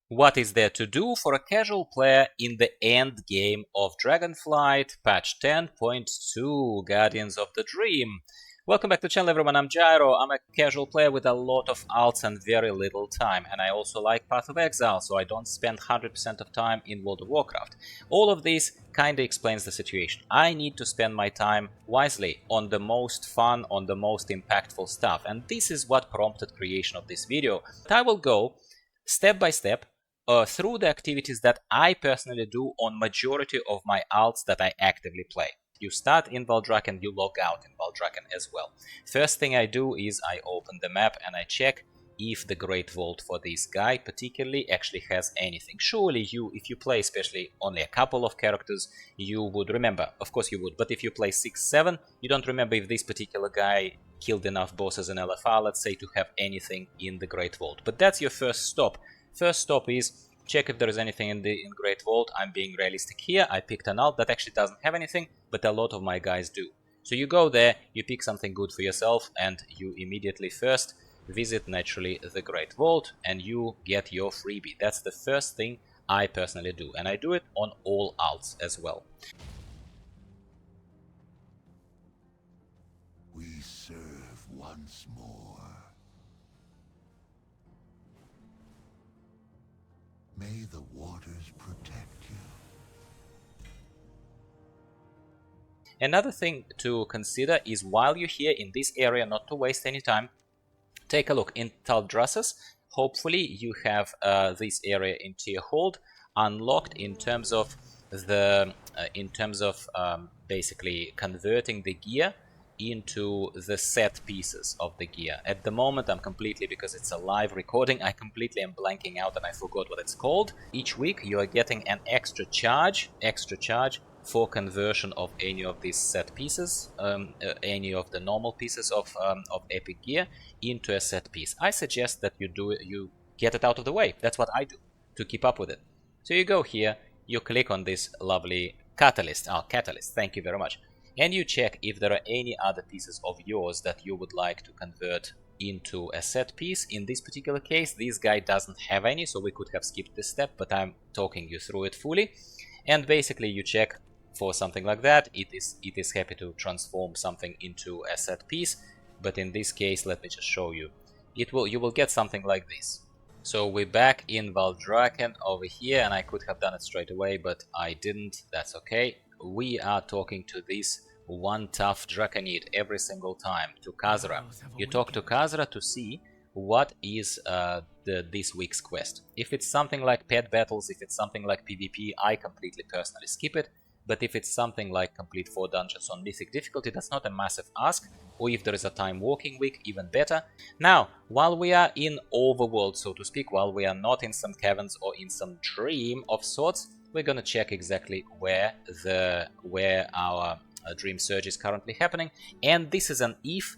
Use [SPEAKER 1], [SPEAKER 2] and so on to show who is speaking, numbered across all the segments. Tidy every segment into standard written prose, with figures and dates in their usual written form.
[SPEAKER 1] What is there to do for a casual player in the end game of Dragonflight, patch 10.2, Guardians of the Dream? Welcome back to the channel, everyone. I'm Gyro. I'm a casual player with a lot of alts and very little time, and I also like Path of Exile, so I don't spend 100% of time in World of Warcraft. All of this kinda explains the situation. I need to spend my time wisely on the most fun, on the most impactful stuff, and this is what prompted creation of this video. I will go step by step through the activities that I personally do on majority of my alts that I actively play. You start in Valdrakken, you log out in Valdrakken as well. First thing I do is I open the map and I check if the Great Vault for this guy particularly actually has anything. Surely you, if you play especially only a couple of characters, you would remember. Of course you would, but if you play 6-7, you don't remember if this particular guy killed enough bosses in LFR, let's say, to have anything in the Great Vault. But that's your first stop. First stop is check if there is anything in Great Vault. I'm being realistic here. I picked an alt that actually doesn't have anything, but a lot of my guys do. So you go there, you pick something good for yourself, and you immediately first visit naturally the Great Vault, and you get your freebie. That's the first thing I personally do, and I do it on all alts as well.
[SPEAKER 2] We serve once more. May the waters protect you.
[SPEAKER 1] Another thing to consider is while you're here in this area, not to waste any time, take a look in Taldrassus. Hopefully you have this area in tier hold unlocked in terms of the basically converting the gear into the set pieces of the gear. At the moment I'm completely, because it's a live recording, I completely am blanking out and I forgot what it's called. Each week you are getting an extra charge for conversion of any of these set pieces, any of the normal pieces of epic gear into a set piece. I suggest that you get it out of the way. That's what I do to keep up with it. So you go here, you click on this lovely catalyst. Catalyst, thank you very much. And you check if there are any other pieces of yours that you would like to convert into a set piece. In this particular case, this guy doesn't have any, so we could have skipped this step, but I'm talking you through it fully. And basically you check for something like that. It is happy to transform something into a set piece, but in this case, let me just show you. You will get something like this. So we're back in Valdrakken over here, and I could have done it straight away, but I didn't. That's okay. We are talking to this one tough Draconid every single time, to Khazra. You talk to Khazra to see what is this week's quest. If it's something like pet battles, if it's something like PvP, I completely personally skip it. But if it's something like complete 4 dungeons on mythic difficulty, that's not a massive ask. Or if there is a time walking week, even better. Now, while we are in overworld, so to speak, while we are not in some caverns or in some dream of sorts, we're gonna check exactly where our Dreamsurge is currently happening. And this is an if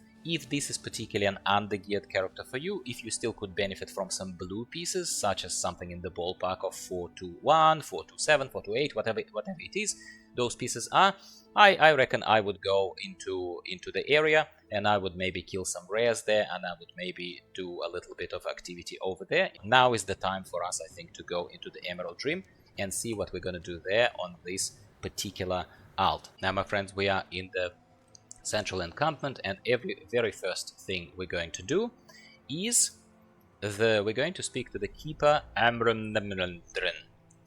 [SPEAKER 1] this is particularly an undergeared character for you, if you still could benefit from some blue pieces, such as something in the ballpark of 421, 427, 428, whatever it is, those pieces are, I reckon I would go into the area and I would maybe kill some rares there, and I would maybe do a little bit of activity over there. Now is the time for us, I think, to go into the Emerald Dream and see what we're gonna do there on this particular alt. Now, my friends, we are in the central encampment, and very first thing we're going to do is we're going to speak to the Keeper Amrundrindrin.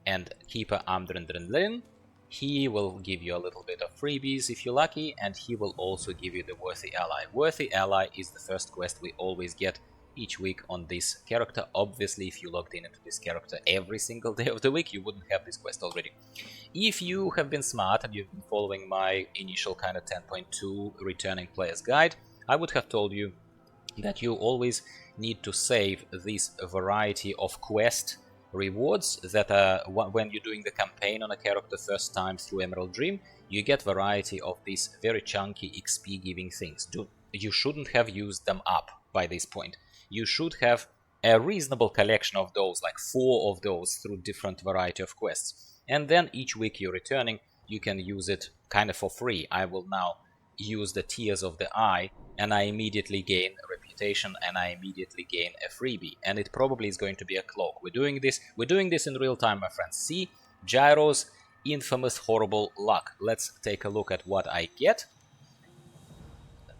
[SPEAKER 1] And Keeper Amrundrindrin, he will give you a little bit of freebies if you're lucky, and he will also give you the Worthy Ally. Worthy Ally is the first quest we always get each week on this character. Obviously, if you logged into this character every single day of the week, you wouldn't have this quest already. If you have been smart and you've been following my initial kind of 10.2 returning players guide, I would have told you that you always need to save this variety of quest rewards that are, when you're doing the campaign on a character first time through Emerald Dream, you get variety of these very chunky XP giving things. You shouldn't have used them up by this point. You should have a reasonable collection of those, like 4 of those, through different variety of quests. And then each week you're returning, you can use it kind of for free. I will now use the Tears of the Eye, and I immediately gain reputation, and I immediately gain a freebie, and it probably is going to be a cloak. We're doing this in real time, my friends. See, Gyro's infamous horrible luck. Let's take a look at what I get.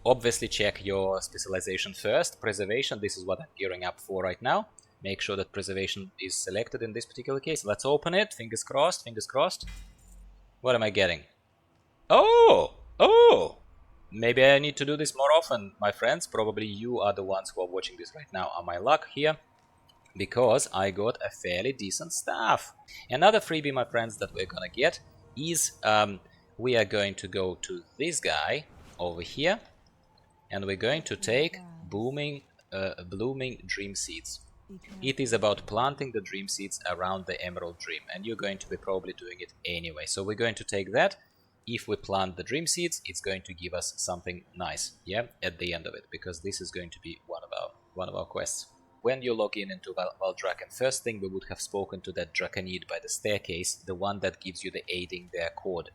[SPEAKER 1] Obviously check your specialization first. Preservation, this is what I'm gearing up for right now. Make sure that preservation is selected in this particular case. Let's open it. Fingers crossed, fingers crossed. What am I getting? Oh! Maybe I need to do this more often, my friends. Probably you are the ones who are watching this right now are my luck here, because I got a fairly decent staff. Another freebie, my friends, that we're gonna get is we are going to go to this guy over here, and we're going to take blooming dream seeds. It is about planting the dream seeds around the emerald dream, and you're going to be probably doing it anyway. So we're going to take that. If we plant the dream seeds, it's going to give us something nice, yeah, at the end of it, because this is going to be one of our quests. When you log in into Valdrakken, first thing we would have spoken to that Draconid by the staircase, the one that gives you the aiding their chord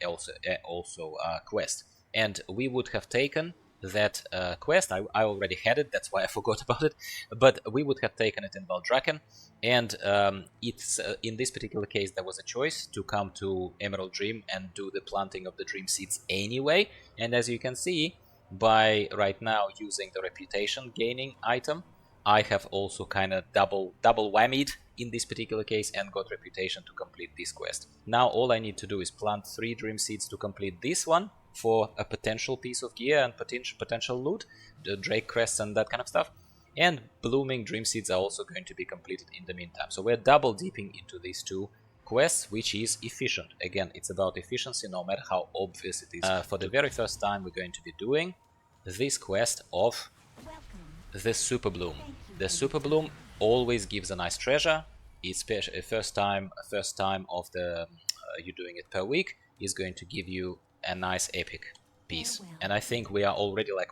[SPEAKER 1] also quest, and we would have taken that quest. I already had it, that's why I forgot about it, but we would have taken it in Valdrakken, and it's in this particular case there was a choice to come to Emerald Dream and do the planting of the dream seeds anyway, and as you can see, by right now using the reputation gaining item, I have also kind of double whammied in this particular case and got reputation to complete this quest. Now all I need to do is plant 3 dream seeds to complete this one for a potential piece of gear and potential loot, the Drake crests and that kind of stuff. And blooming dream seeds are also going to be completed in the meantime. So we're double dipping into these 2 quests, which is efficient. Again, it's about efficiency, no matter how obvious it is. For the very first time, we're going to be doing this quest of the Superbloom. The Superbloom always gives a nice treasure. It's first time of the you doing it per week is going to give you a nice epic piece, and I think we are already like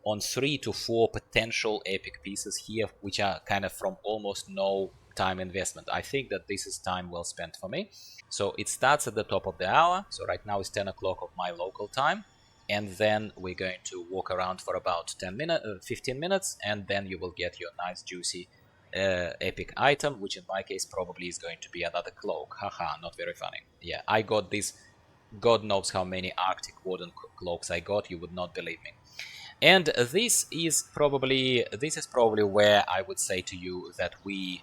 [SPEAKER 1] on 3 to 4 potential epic pieces here, which are kind of from almost no time investment. I think that this is time well spent for me. So it starts at the top of the hour, so right now it's 10 o'clock of my local time, and then we're going to walk around for about 15 minutes, and then you will get your nice juicy epic item, which in my case probably is going to be another cloak. Haha, not very funny. Yeah, I got this. God knows how many Arctic Warden cloaks I got, you would not believe me. And this is probably where I would say to you that we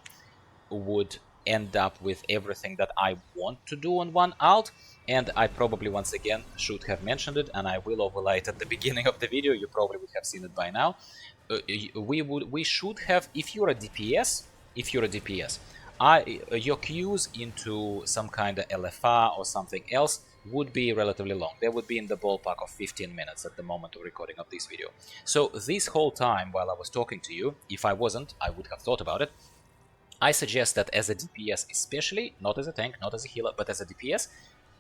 [SPEAKER 1] would end up with everything that I want to do on one alt, and I probably once again should have mentioned it, and I will overlay it at the beginning of the video. You probably would have seen it by now. We should have, if you're a DPS, your queues into some kind of LFR or something else would be relatively long. They would be in the ballpark of 15 minutes at the moment of recording of this video. So this whole time while I was talking to you, if I wasn't, I would have thought about it. I suggest that as a DPS especially, not as a tank, not as a healer, but as a DPS,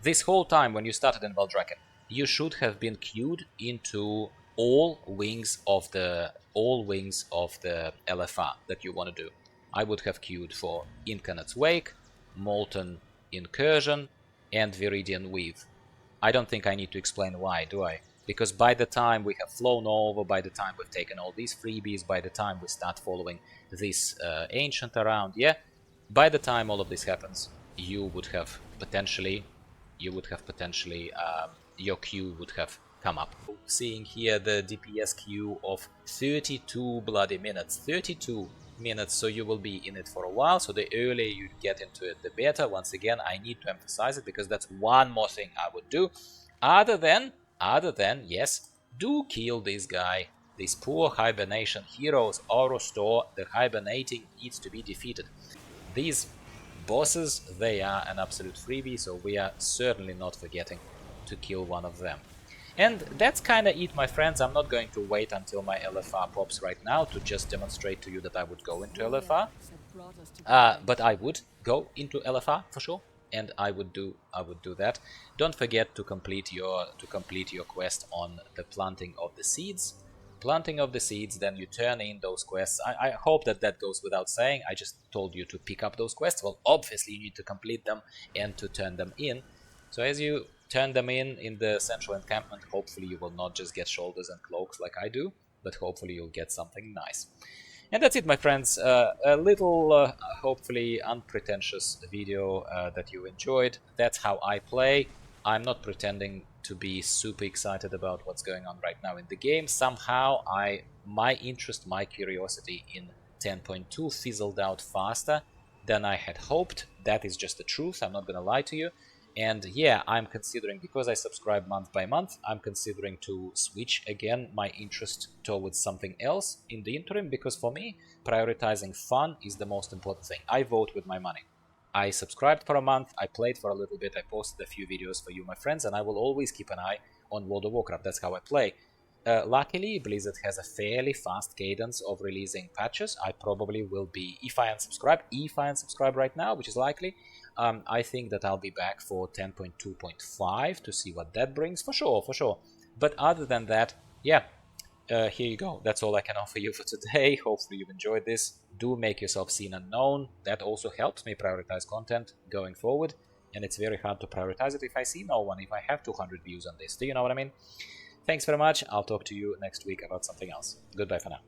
[SPEAKER 1] this whole time when you started in Valdrakken, you should have been queued into all wings of the LFR that you want to do. I would have queued for Incarnate's Wake, Molten Incursion, and Viridian Weave. I don't think I need to explain why, do I? Because by the time we have flown over, by the time we've taken all these freebies, by the time we start following this ancient around, yeah, by the time all of this happens, you would have potentially your queue would have come up. Seeing here the DPS queue of 32 bloody minutes, 32 minutes, so you will be in it for a while. So the earlier you get into it, the better. Once again, I need to emphasize it because that's one more thing I would do. Other than yes, do kill this guy. These poor hibernation heroes, Oro Store, the hibernating needs to be defeated. These bosses, they are an absolute freebie, so we are certainly not forgetting to kill one of them. And that's kinda it, my friends. I'm not going to wait until my LFR pops right now to just demonstrate to you that I would go into LFR. But I would go into LFR for sure, and I would do that. Don't forget to complete your quest on the planting of the seeds. Planting of the seeds, then you turn in those quests. I hope that goes without saying. I just told you to pick up those quests. Well, obviously you need to complete them and to turn them in. So as you turn them in the central encampment, hopefully you will not just get shoulders and cloaks like I do. but hopefully you'll get something nice. And that's it, my friends. A little, hopefully unpretentious video that you enjoyed. That's how I play. I'm not pretending to be super excited about what's going on right now in the game. Somehow my interest, my curiosity in 10.2 fizzled out faster than I had hoped. That is just the truth, I'm not gonna lie to you. And yeah, I'm considering, because I subscribe month by month, I'm considering to switch again my interest towards something else in the interim, because for me, prioritizing fun is the most important thing. I vote with my money. I subscribed for a month, I played for a little bit, I posted a few videos for you, my friends, and I will always keep an eye on World of Warcraft. That's how I play. Luckily, Blizzard has a fairly fast cadence of releasing patches. I probably will be, if I unsubscribe right now, which is likely, I think that I'll be back for 10.2.5 to see what that brings, for sure. But other than that, yeah, here you go. That's all I can offer you for today. Hopefully you've enjoyed this. Do make yourself seen and known. That also helps me prioritize content going forward. And it's very hard to prioritize it if I see no one, if I have 200 views on this. Do you know what I mean? Thanks very much. I'll talk to you next week about something else. Goodbye for now.